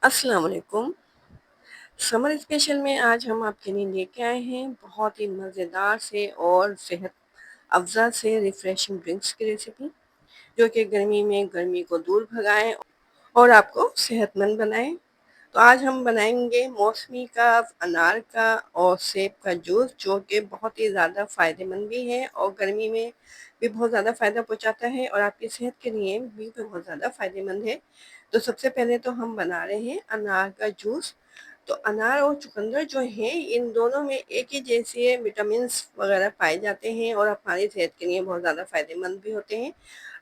अस्सलाम वालेकुम। Summer special में आज हम आपके लिए लेके आए हैं बहुत ही मज़ेदार से और सेहत अफ़ज़ा से रिफ़्रेशिंग ड्रिंक्स की रेसिपी, जो कि गर्मी में गर्मी को दूर भगाएँ और आपको सेहतमंद बनाएँ। तो आज हम बनाएंगे मौसमी का, अनार का और सेब का जूस, जो कि बहुत ही ज़्यादा फ़ायदेमंद भी है और गर्मी में भी बहुत ज़्यादा फ़ायदा पहुंचाता है और आपकी सेहत के लिए भी बहुत ज़्यादा फ़ायदेमंद है। तो सबसे पहले तो हम बना रहे हैं अनार का जूस। तो अनार और चुकंदर जो है, इन दोनों में एक ही जैसे विटामिन्स वगैरह पाए जाते हैं और हमारी सेहत के लिए बहुत ज़्यादा फ़ायदेमंद भी होते हैं।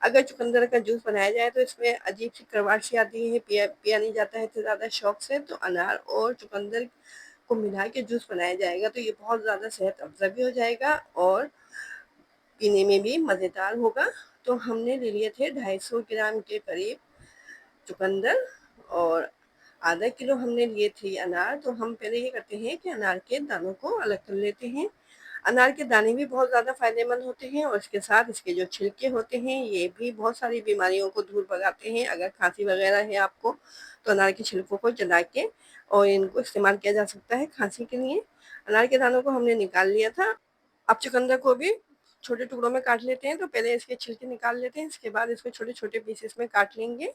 अगर चुकंदर का जूस बनाया जाए तो इसमें अजीब सी कड़वाहट सी आती है, पिया पिया नहीं जाता है इतने ज़्यादा शौक से। तो अनार और चुकंदर को मिला के जूस बनाया जाएगा तो ये बहुत ज़्यादा सेहत अफ़ज़ा भी हो जाएगा और पीने में भी मज़ेदार होगा। तो हमने ले लिए थे 250 ग्राम के करीब चुकंदर और आधा किलो हमने लिए थे अनार। तो हम पहले ये करते हैं कि अनार के दानों को अलग कर लेते हैं। अनार के दाने भी बहुत ज़्यादा फ़ायदेमंद होते हैं और इसके साथ इसके जो छिलके होते हैं ये भी बहुत सारी बीमारियों को दूर भगाते हैं। अगर खांसी वगैरह है आपको तो अनार के छिलकों को जला के और इनको इस्तेमाल किया जा सकता है खांसी के लिए। अनार के दानों को हमने निकाल लिया था। अब चुकंदर को भी छोटे टुकड़ों में काट लेते हैं। तो पहले इसके छिलके निकाल लेते हैं, इसके बाद इसको छोटे छोटे पीसेस में काट लेंगे।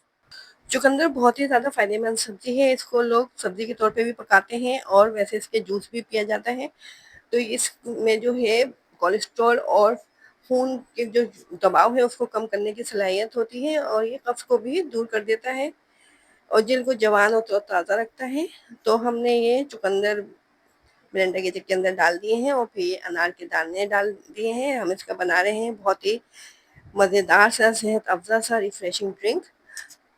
चुकंदर बहुत ही ज़्यादा फ़ायदेमंद सब्ज़ी है। इसको लोग सब्ज़ी के तौर पे भी पकाते हैं और वैसे इसके जूस भी पिया जाता है। तो इसमें जो है कोलेस्ट्रॉल और खून के जो दबाव है उसको कम करने की सलाहियत होती है और ये कब्ज़ को भी दूर कर देता है और दिल को जवान और तरोताज़ा रखता है। तो हमने ये चुकंदर ब्लेंडर के जग के अंदर डाल दिए हैं और फिर ये अनार के दाने डाल दिए हैं। हम इसका बना रहे हैं बहुत ही मज़ेदार सा, सेहत अफ़ज़ा सा रिफ्रेशिंग ड्रिंक।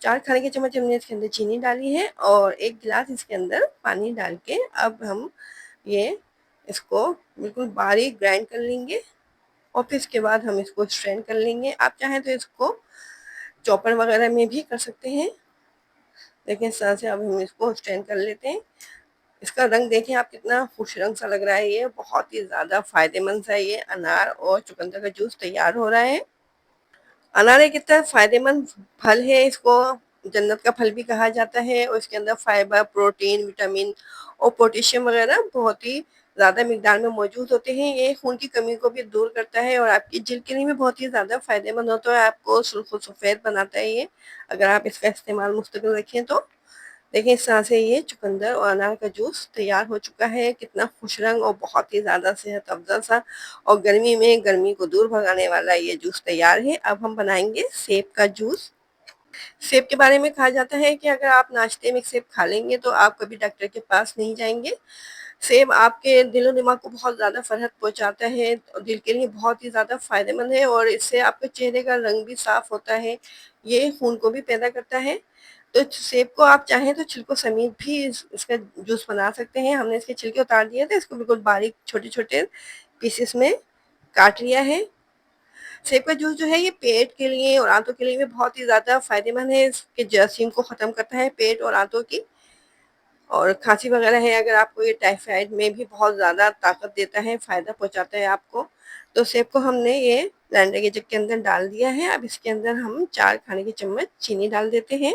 4 खाने के चम्मच हमने इसके अंदर चीनी डाली है और 1 गिलास इसके अंदर पानी डाल के अब हम ये इसको बिल्कुल बारीक ग्राइंड कर लेंगे और फिर इसके बाद हम इसको स्ट्रेन कर लेंगे। आप चाहें तो इसको चॉपर वगैरह में भी कर सकते हैं। देखिए इस तरह से अब हम इसको स्ट्रेन कर लेते हैं। इसका रंग देखें आप, कितना खुश रंग सा लग रहा है। ये बहुत ही ज़्यादा फ़ायदेमंद सा ये अनार और चुकंदर का जूस तैयार हो रहा है। अनार एक इतना फ़ायदेमंद फल है, इसको जन्नत का फल भी कहा जाता है और इसके अंदर फाइबर, प्रोटीन, विटामिन और पोटेशियम वगैरह बहुत ही ज़्यादा मिकदार में मौजूद होते हैं। ये खून की कमी को भी दूर करता है और आपकी जल्द के लिए भी बहुत ही ज़्यादा फ़ायदेमंद होता है। आपको सुर्ख़ सफ़ेद बनाता है ये, अगर आप इसका इस्तेमाल मुस्तकिल रखें तो। देखिए इस तरह से ये चुकंदर और अनार का जूस तैयार हो चुका है। कितना खुश रंग और बहुत ही ज़्यादा सेहत अफ़ज़ा सा और गर्मी में गर्मी को दूर भगाने वाला ये जूस तैयार है। अब हम बनाएंगे सेब का जूस। सेब के बारे में कहा जाता है कि अगर आप नाश्ते में सेब खा लेंगे तो आप कभी डॉक्टर के पास नहीं जाएंगे। सेब आपके दिलो दिमाग को बहुत ज़्यादा फ़र्हत पहुंचाता है और दिल के लिए बहुत ही ज़्यादा फ़ायदेमंद है और इससे आपके चेहरे का रंग भी साफ होता है। ये खून को भी पैदा करता है। तो सेब को आप चाहें तो छिलकों समेत भी इसका जूस बना सकते हैं। हमने इसके छिलके उतार दिए थे, इसको बिल्कुल बारीक छोटे छोटे पीसेस में काट लिया है। सेब का जूस जो है ये पेट के लिए और आंतों के लिए भी बहुत ही ज़्यादा फ़ायदेमंद है। इसके जरासीम को ख़त्म करता है पेट और आंतों की। और खांसी वगैरह है अगर आपको, ये टाइफाइड में भी बहुत ज़्यादा ताकत देता है, फ़ायदा पहुंचाता है आपको। तो सेब को हमने ये ब्लेंडर के जग के अंदर डाल दिया है। अब इसके अंदर हम 4 खाने के चम्मच चीनी डाल देते हैं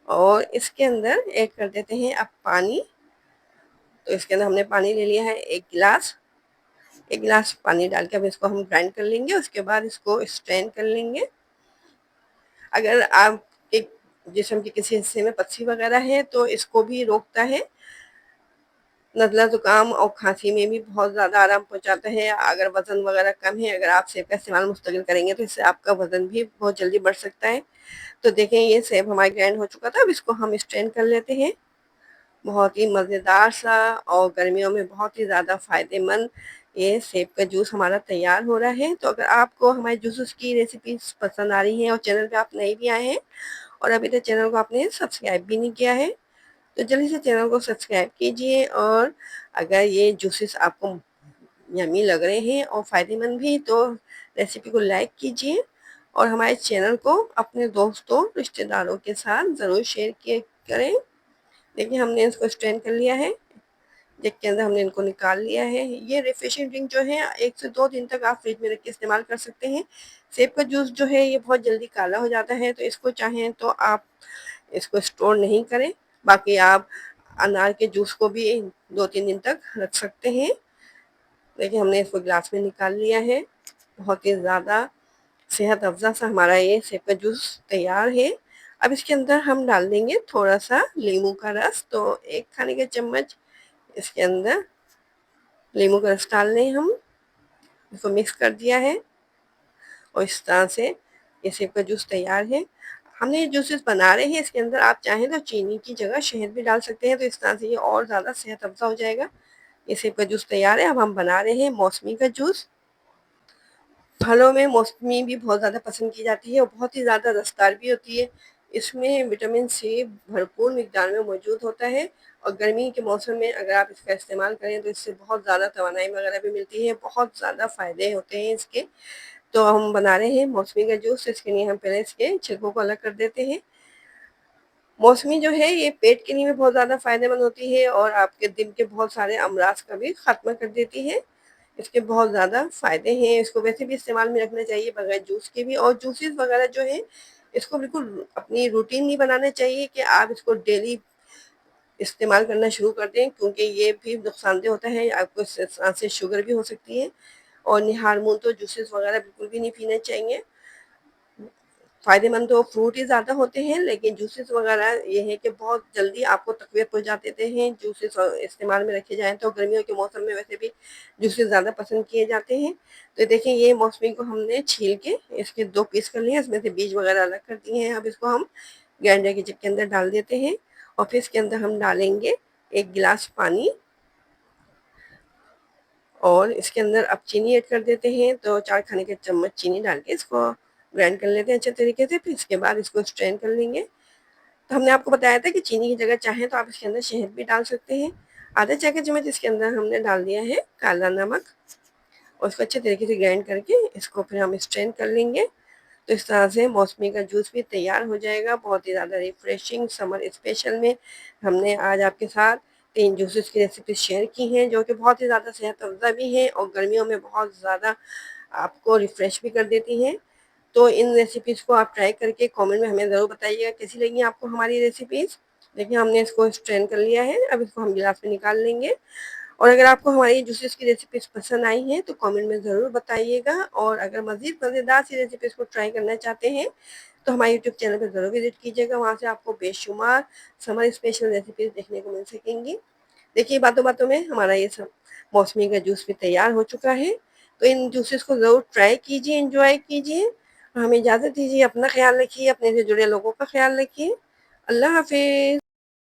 और इसके अंदर ऐड कर देते हैं अब पानी। तो इसके अंदर हमने पानी ले लिया है 1 गिलास। 1 गिलास पानी डाल के अब इसको हम ग्राइंड कर लेंगे, उसके बाद इसको स्ट्रेन कर लेंगे। अगर आपके जिस्म के किसी हिस्से में पथरी वगैरह है तो इसको भी रोकता है। नज़ला ज़ुकाम और खांसी में भी बहुत ज़्यादा आराम पहुंचाता है। अगर वज़न वगैरह कम है, अगर आप सेब का इस्तेमाल मुस्तकिल करेंगे तो इससे आपका वज़न भी बहुत जल्दी बढ़ सकता है। तो देखें ये सेब हमारा ग्राइंड हो चुका था। अब इसको हम स्ट्रेन कर लेते हैं। बहुत ही मज़ेदार सा और गर्मियों में बहुत ही ज़्यादा फ़ायदेमंद ये सेब का जूस हमारा तैयार हो रहा है। तो अगर आपको हमारे जूसेस की रेसिपीज़ पसंद आ रही हैं और चैनल पे आप नए भी आए हैं और अभी तक चैनल को आपने सब्सक्राइब भी नहीं किया है तो जल्दी से चैनल को सब्सक्राइब कीजिए। और अगर ये जूसेस आपको यम्मी लग रहे हैं और फ़ायदेमंद भी तो रेसिपी को लाइक कीजिए और हमारे चैनल को अपने दोस्तों, रिश्तेदारों के साथ ज़रूर शेयर किया करें। देखिए हमने इसको स्ट्रेन कर लिया है, जग के अंदर हमने इनको निकाल लिया है। ये रिफ्रेशिंग ड्रिंक जो है 1 से 2 दिन तक आप फ्रिज में रख के इस्तेमाल कर सकते हैं। सेब का जूस जो है ये बहुत जल्दी काला हो जाता है तो इसको चाहें तो आप इसको स्टोर नहीं करें। बाकी आप अनार के जूस को भी 2-3 दिन तक रख सकते हैं। देखिए हमने इसको ग्लास में निकाल लिया है। बहुत ही ज़्यादा सेहत अफ़ज़ा सा हमारा ये सेब का जूस तैयार है। अब इसके अंदर हम डाल देंगे थोड़ा-सा नींबू का रस, तो 1 खाने का चम्मच इसके अंदर नींबू का रस डाल लें हम। इसको मिक्स कर दिया है और इस तरह से ये सेब का जूस तैयार है। हमने ये जूसेस बना रहे हैं, इसके अंदर आप चाहें तो चीनी की जगह शहद भी डाल सकते हैं, तो इस तरह से ये और ज़्यादा सेहत अफ़ज़ा हो जाएगा। ये सेब का जूस तैयार है। अब हम बना रहे हैं मौसमी का जूस। फलों में मौसमी भी बहुत ज़्यादा पसंद की जाती है और बहुत ही ज़्यादा रसदार भी होती है। इसमें विटामिन सी भरपूर मिक़दार में मौजूद होता है और गर्मी के मौसम में अगर आप इसका इस्तेमाल करें तो इससे बहुत ज़्यादा तवानाई वगैरह भी मिलती है, बहुत ज़्यादा फ़ायदे होते हैं इसके। तो हम बना रहे हैं मौसमी का जूस, इसके लिए हम पहले इसके छिलकों को अलग कर देते हैं। मौसमी जो है ये पेट के लिए भी बहुत ज़्यादा फ़ायदेमंद होती है और आपके दिन के बहुत सारे अमराज का भी ख़त्म कर देती है। इसके बहुत ज़्यादा फ़ायदे हैं, इसको वैसे भी इस्तेमाल में रखना चाहिए बगैर जूस के भी। और जूसेस वगैरह जो है इसको बिल्कुल अपनी रूटीन नहीं बनाना चाहिए कि आप इसको डेली इस्तेमाल करना शुरू कर दें, क्योंकि ये भी नुकसानदेह होता है। आपको इससे साथ से शुगर भी हो सकती है और निहारमून तो जूसेस वगैरह बिल्कुल भी नहीं पीने चाहिए। फ़ायदेमंद तो फ्रूट ही ज़्यादा होते हैं, लेकिन जूसेस वगैरह ये है कि बहुत जल्दी आपको तक़वियत पहुँचा देते हैं। जूसेस इस्तेमाल में रखे जाएँ तो गर्मियों के मौसम में वैसे भी जूसेस ज़्यादा पसंद किए जाते हैं। तो देखिए ये मौसमी को हमने छील के इसके 2 पीस कर लिए हैं, इसमें से बीज वगैरह अलग कर दिए हैं। अब इसको हम ग्राइंडर के जिप के अंदर डाल देते हैं और फिर इसके अंदर हम डालेंगे 1 गिलास पानी और इसके अंदर अब चीनी ऐड कर देते हैं। तो 4 खाने के चम्मच चीनी डाल के इसको ग्राइंड कर लेते हैं अच्छे तरीके से। फिर इसके बाद इसको स्ट्रेन कर लेंगे। तो हमने आपको बताया था कि चीनी की जगह चाहें तो आप इसके अंदर शहद भी डाल सकते हैं। आधा चाय का चम्मच इसके अंदर हमने डाल दिया है काला नमक और इसको अच्छे तरीके से ग्राइंड करके इसको फिर हम स्ट्रेन कर लेंगे। तो इस तरह से मौसमी का जूस भी तैयार हो जाएगा। बहुत ही ज़्यादा रिफ्रेशिंग समर स्पेशल में हमने आज आपके साथ 3 जूसेस की रेसिपी शेयर की हैं, जो कि बहुत ही ज़्यादा सेहत अफ़ज़ा भी हैं और गर्मियों में बहुत ज़्यादा आपको रिफ़्रेश भी कर देती हैं। तो इन रेसिपीज़ को आप ट्राई करके कमेंट में हमें ज़रूर बताइएगा कैसी लगी आपको हमारी रेसिपीज़। देखिए हमने इसको स्ट्रेन कर लिया है, अब इसको हम गिलास में निकाल लेंगे। और अगर आपको हमारी जूसेस की रेसिपीज़ पसंद आई हैं तो कमेंट में ज़रूर बताइएगा और अगर मज़ीद मज़ेदार सी रेसिपीज़ को ट्राई करना चाहते हैं तो हमारे यूट्यूब चैनल पर ज़रूर विज़िट कीजिएगा। वहाँ से आपको बेशुमार समर स्पेशल रेसिपीज़ देखने को मिल सकेंगी। देखिए बातों-बातों में हमारा ये सब मौसमी का जूस भी तैयार हो चुका है। तो इन जूसेस को ज़रूर ट्राई कीजिए, एन्जॉय कीजिए। और हमें इजाज़त दीजिए, अपना ख़्याल रखिए, अपने से जुड़े लोगों का ख़्याल रखिए। अल्लाह हाफ़िज़।